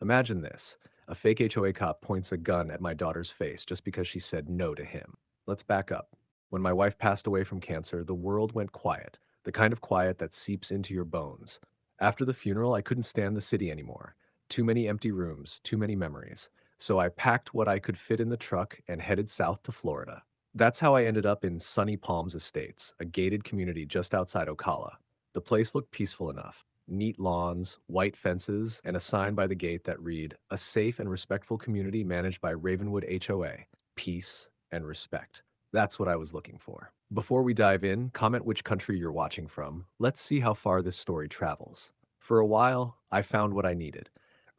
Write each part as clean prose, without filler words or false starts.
Imagine this. A fake HOA cop points a gun at my daughter's face just because she said no to him. Let's back up. When my wife passed away from cancer, the world went quiet, the kind of quiet that seeps into your bones. After the funeral, I couldn't stand the city anymore. Too many empty rooms, too many memories. So I packed what I could fit in the truck and headed south to Florida. That's how I ended up in Sunny Palms Estates, a gated community just outside Ocala. The place looked peaceful enough. Neat lawns, white fences, and a sign by the gate that read, "A safe and respectful community managed by Ravenwood HOA. Peace and respect." That's what I was looking for. Before we dive in, comment which country you're watching from. Let's see how far this story travels. For a while, I found what I needed.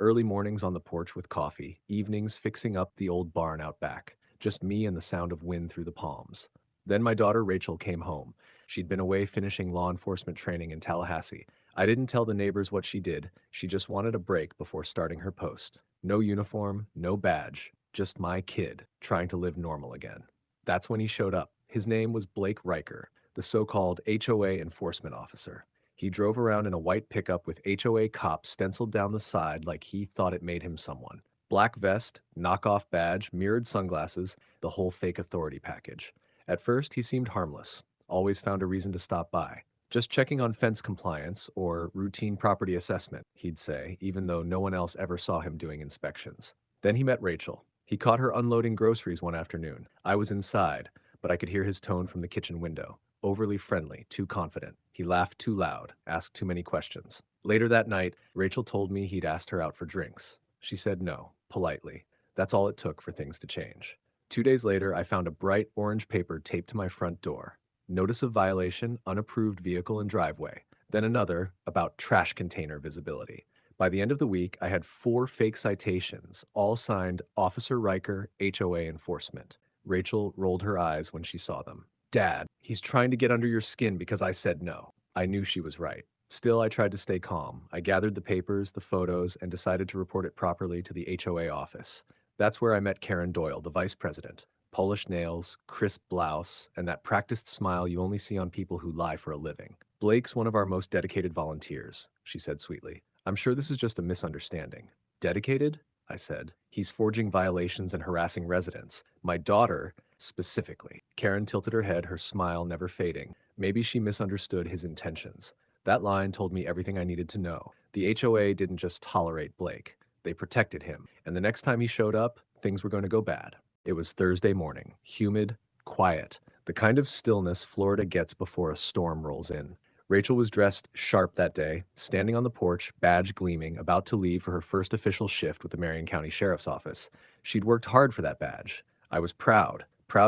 Early mornings on the porch with coffee, evenings fixing up the old barn out back. Just me and the sound of wind through the palms. Then my daughter Rachel came home. She'd been away finishing law enforcement training in Tallahassee. I didn't tell the neighbors what she did. She just wanted a break before starting her post. No uniform, no badge, just my kid trying to live normal again. That's when he showed up. His name was Blake Riker, the so-called HOA enforcement officer. He drove around in a white pickup with HOA cops stenciled down the side like he thought it made him someone. Black vest, knockoff badge, mirrored sunglasses, the whole fake authority package. At first, he seemed harmless. Always found a reason to stop by. Just checking on fence compliance or routine property assessment, he'd say, even though no one else ever saw him doing inspections. Then he met Rachel. He caught her unloading groceries one afternoon. I was inside, but I could hear his tone from the kitchen window. Overly friendly, too confident. He laughed too loud, asked too many questions. Later that night, Rachel told me he'd asked her out for drinks. She said no, politely. That's all it took for things to change. 2 days later, I found a bright orange paper taped to my front door. Notice of violation, unapproved vehicle and driveway. Then another about trash container visibility. By the end of the week, I had 4 fake citations, all signed Officer Riker, HOA Enforcement. Rachel rolled her eyes when she saw them. "Dad, he's trying to get under your skin because I said no." I knew she was right. Still, I tried to stay calm. I gathered the papers, the photos, and decided to report it properly to the HOA office. That's where I met Karen Doyle, the vice president. Polished nails, crisp blouse, and that practiced smile you only see on people who lie for a living. "Blake's one of our most dedicated volunteers," she said sweetly. "I'm sure this is just a misunderstanding." "Dedicated?" I said. "He's forging violations and harassing residents. My daughter, specifically." Karen tilted her head, her smile never fading. Maybe she misunderstood his intentions. That line told me everything I needed to know. The HOA didn't just tolerate Blake. They protected him. And the next time he showed up, things were going to go bad. It was Thursday morning, humid, quiet, the kind of stillness Florida gets before a storm rolls in. Rachel was dressed sharp that day, standing on the porch, badge gleaming, about to leave for her first official shift with the Marion County Sheriff's Office. She'd worked hard for that badge. I was proud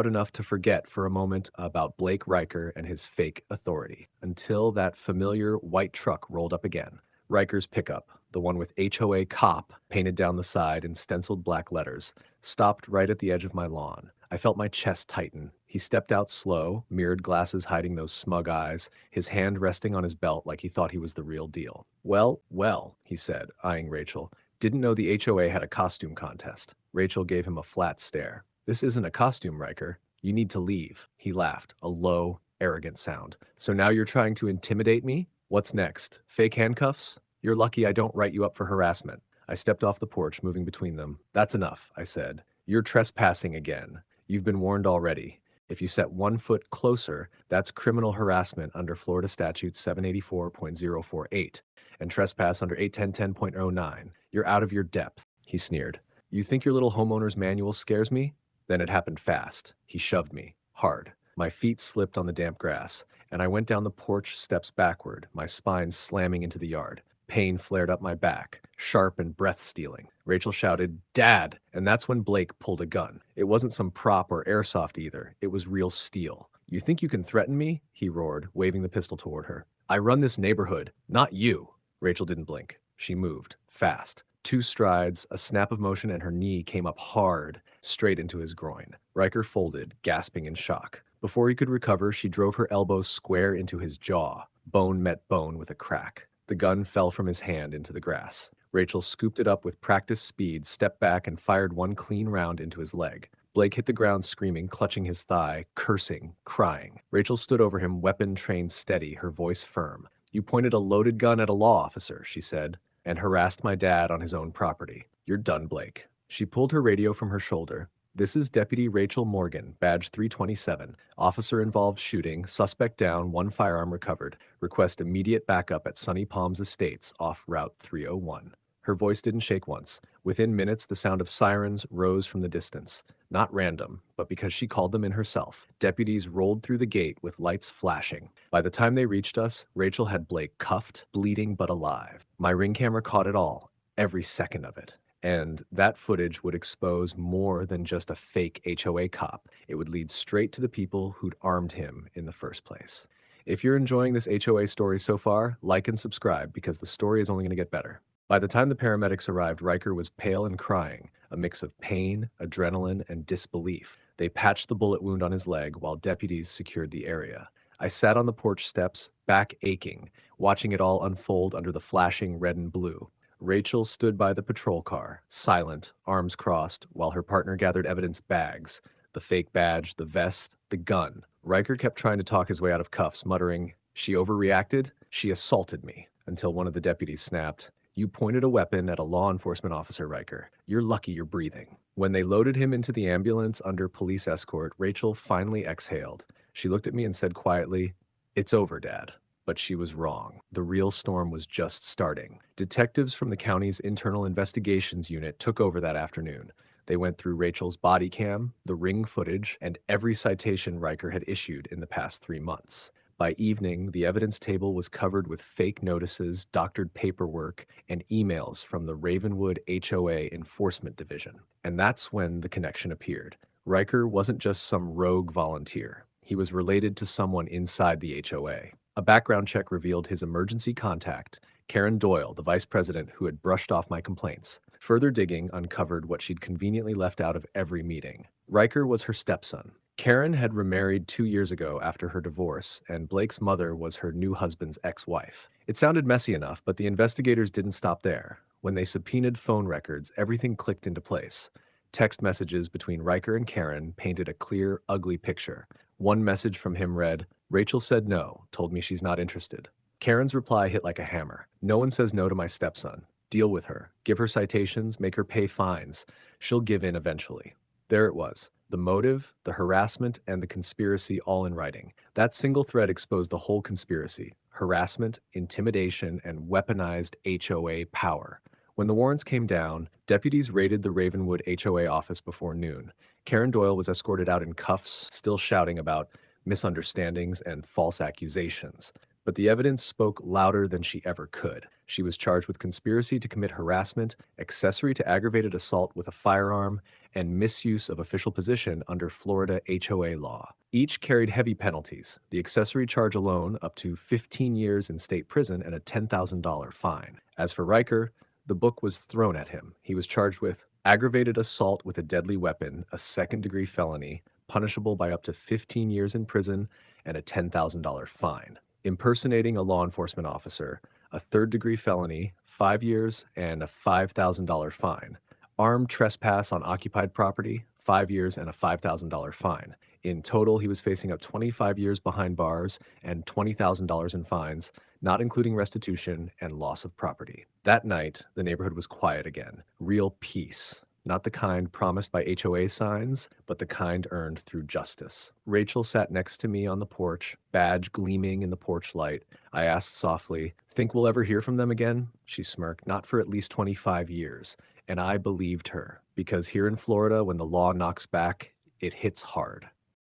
enough to forget for a moment about Blake Riker and his fake authority, until that familiar white truck rolled up again. Riker's pickup, the one with HOA cop painted down the side in stenciled black letters, stopped right at the edge of my lawn. I felt my chest tighten. He stepped out slow, mirrored glasses hiding those smug eyes, his hand resting on his belt like he thought he was the real deal. Well, he said, eyeing Rachel. "Didn't know the HOA had a costume contest." Rachel gave him a flat stare. "This isn't a costume, Riker. You need to leave." He laughed, a low, arrogant sound. "So now you're trying to intimidate me? What's next? Fake handcuffs? You're lucky I don't write you up for harassment." I stepped off the porch, moving between them. "That's enough," I said. "You're trespassing again. You've been warned already. If you set 1 foot closer, that's criminal harassment under Florida Statute 784.048 and trespass under 81010.09. You're out of your depth," he sneered. "You think your little homeowner's manual scares me?" Then it happened fast. He shoved me, hard. My feet slipped on the damp grass, and I went down the porch steps backward, my spine slamming into the yard. Pain flared up my back, sharp and breath-stealing. Rachel shouted, "Dad!" And that's when Blake pulled a gun. It wasn't some prop or airsoft either. It was real steel. "You think you can threaten me?" he roared, waving the pistol toward her. "I run this neighborhood, not you." Rachel didn't blink. She moved, fast. 2 strides, a snap of motion, and her knee came up hard, straight into his groin. Riker folded, gasping in shock. Before he could recover, she drove her elbow square into his jaw. Bone met bone with a crack. The gun fell from his hand into the grass. Rachel scooped it up with practiced speed, stepped back, and fired one clean round into his leg. Blake hit the ground screaming, clutching his thigh, cursing, crying. Rachel stood over him, weapon trained steady, her voice firm. "You pointed a loaded gun at a law officer," she said. and harassed my dad on his own property. You're done, Blake. She pulled her radio from her shoulder. This is Deputy Rachel Morgan, badge 327. Officer involved shooting, suspect down, one firearm recovered. Request immediate backup at Sunny Palms Estates off Route 301. Her voice didn't shake once. Within minutes, the sound of sirens rose from the distance. Not random, but because she called them in herself. Deputies rolled through the gate with lights flashing. By the time they reached us, Rachel had Blake cuffed, bleeding but alive. My ring camera caught it all, every second of it. And that footage would expose more than just a fake HOA cop. It would lead straight to the people who'd armed him in the first place. If you're enjoying this HOA story so far, like and subscribe because the story is only going to get better. By the time the paramedics arrived, Riker was pale and crying, a mix of pain, adrenaline, and disbelief. They patched the bullet wound on his leg while deputies secured the area. I sat on the porch steps, back aching, watching it all unfold under the flashing red and blue. Rachel stood by the patrol car, silent, arms crossed, while her partner gathered evidence bags, the fake badge, the vest, the gun. Riker kept trying to talk his way out of cuffs, muttering, "She overreacted? She assaulted me," until one of the deputies snapped, "You pointed a weapon at a law enforcement officer, Riker. You're lucky you're breathing." When they loaded him into the ambulance under police escort, Rachel finally exhaled. She looked at me and said quietly, "It's over, Dad." But she was wrong. The real storm was just starting. Detectives from the county's internal investigations unit took over that afternoon. They went through Rachel's body cam, the ring footage, and every citation Riker had issued in the past 3 months. By evening, the evidence table was covered with fake notices, doctored paperwork, and emails from the Ravenwood HOA Enforcement Division. And that's when the connection appeared. Riker wasn't just some rogue volunteer. He was related to someone inside the HOA. A background check revealed his emergency contact, Karen Doyle, the vice president who had brushed off my complaints. Further digging uncovered what she'd conveniently left out of every meeting. Riker was her stepson. Karen had remarried 2 years ago after her divorce, and Blake's mother was her new husband's ex-wife. It sounded messy enough, but the investigators didn't stop there. When they subpoenaed phone records, everything clicked into place. Text messages between Riker and Karen painted a clear, ugly picture. One message from him read, "Rachel said no, told me she's not interested." Karen's reply hit like a hammer. "No one says no to my stepson. Deal with her. Give her citations, make her pay fines. She'll give in eventually." There it was. The motive, the harassment, and the conspiracy all in writing. That single thread exposed the whole conspiracy. Harassment, intimidation, and weaponized HOA power. When the warrants came down, deputies raided the Ravenwood HOA office before noon. Karen Doyle was escorted out in cuffs, still shouting about misunderstandings and false accusations. But the evidence spoke louder than she ever could. She was charged with conspiracy to commit harassment, accessory to aggravated assault with a firearm, and misuse of official position under Florida HOA law. Each carried heavy penalties, the accessory charge alone up to 15 years in state prison and a $10,000 fine. As for Riker, the book was thrown at him. He was charged with aggravated assault with a deadly weapon, a second-degree felony, punishable by up to 15 years in prison and a $10,000 fine. Impersonating a law enforcement officer, a third-degree felony, 5 years and a $5,000 fine. Armed trespass on occupied property, 5 years and a $5,000 fine. In total, he was facing up 25 years behind bars and $20,000 in fines, not including restitution and loss of property. That night, the neighborhood was quiet again. Real peace. Not the kind promised by HOA signs, but the kind earned through justice. Rachel sat next to me on the porch, badge gleaming in the porch light. I asked softly, "Think we'll ever hear from them again?" She smirked, "Not for at least 25 years. And I believed her, because here in Florida, when the law knocks back, it hits hard.